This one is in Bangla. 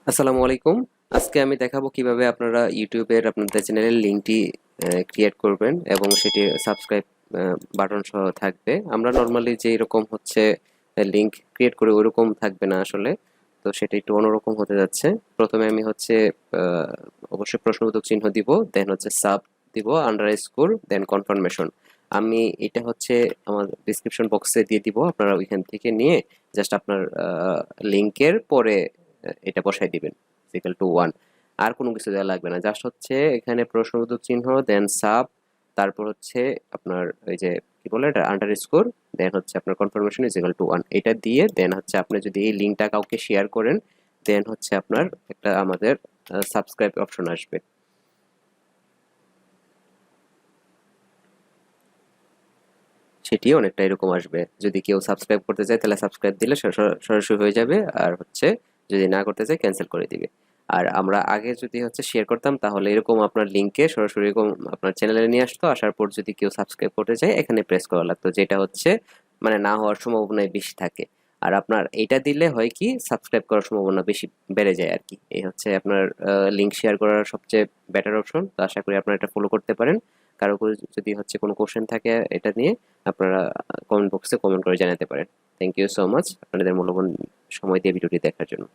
আসসালামু আলাইকুম। আজকে আমি দেখাবো কিভাবে আপনারা ইউটিউবের আপনাদের চ্যানেলের লিঙ্কটি ক্রিয়েট করবেন এবং সেটি সাবস্ক্রাইব বাটন সহ থাকবে। আমরা নর্মালি যে এরকম হচ্ছে লিঙ্ক ক্রিয়েট করে ওইরকম থাকবে না আসলে। তো সেটা একটু অন্যরকম হতে যাচ্ছে। প্রথমে আমি হচ্ছে আহ, অবশ্যই প্রশ্নবোধক চিহ্ন দিব, দেন হচ্ছে সাব দিব, আন্ডারস্কোর, দেন কনফার্মেশন। আমি এটা হচ্ছে আমার ডিসক্রিপশন বক্সে দিয়ে দিব, আপনারা ওইখান থেকে নিয়ে জাস্ট আপনার লিঙ্কের পরে এটা বসাই দিবেন ইকুয়াল টু 1। আর কোনো কিছু দেওয়া লাগবে না, জাস্ট হচ্ছে এখানে প্রশ্নবোধক চিহ্ন, দেন সাব, তারপর হচ্ছে আপনার ওই যে কি বলে এটা আন্ডারস্কোর, দেন হচ্ছে আপনার কনফার্মেশন ইজ ইকুয়াল টু 1, এটা দিয়ে দেন হচ্ছে আপনি যদি এই লিঙ্কটা কাউকে শেয়ার করেন, দেন হচ্ছে আপনার একটা আমাদের সাবস্ক্রাইব অপশন আসবে। সেটি অনেকটা এরকম আসবে। যদি কেউ সাবস্ক্রাইব করতে চায় তাহলে সাবস্ক্রাইব দিলে সরাসরি হয়ে যাবে, আর হচ্ছে যদি না করতে চায় ক্যান্সেল করে দিবে। আর আমরা আগে যদি হচ্ছে শেয়ার করতাম তাহলে এরকম আপনার লিঙ্কে সরাসরি এরকম আপনার চ্যানেলে নিয়ে আসতো, আসার পর যদি কেউ সাবস্ক্রাইব করতে চায় এখানে প্রেস করা লাগতো, যেটা হচ্ছে মানে না হওয়ার সম্ভাবনাই বেশি থাকে। আর আপনার এইটা দিলে হয় কি সাবস্ক্রাইব করার সম্ভাবনা বেশি বেড়ে যায় আর কি। এই হচ্ছে আপনার লিঙ্ক শেয়ার করার সবচেয়ে বেটার অপশন। তো আশা করি আপনারা এটা ফলো করতে পারেন। কারো যদি হচ্ছে কোনো কোশ্চেন থাকে এটা নিয়ে, আপনারা কমেন্ট বক্সে কমেন্ট করে জানাতে পারেন। থ্যাংক ইউ সো মাচ আপনাদের মূল্যবান সময় দিয়ে ভিডিওটি দেখার জন্য।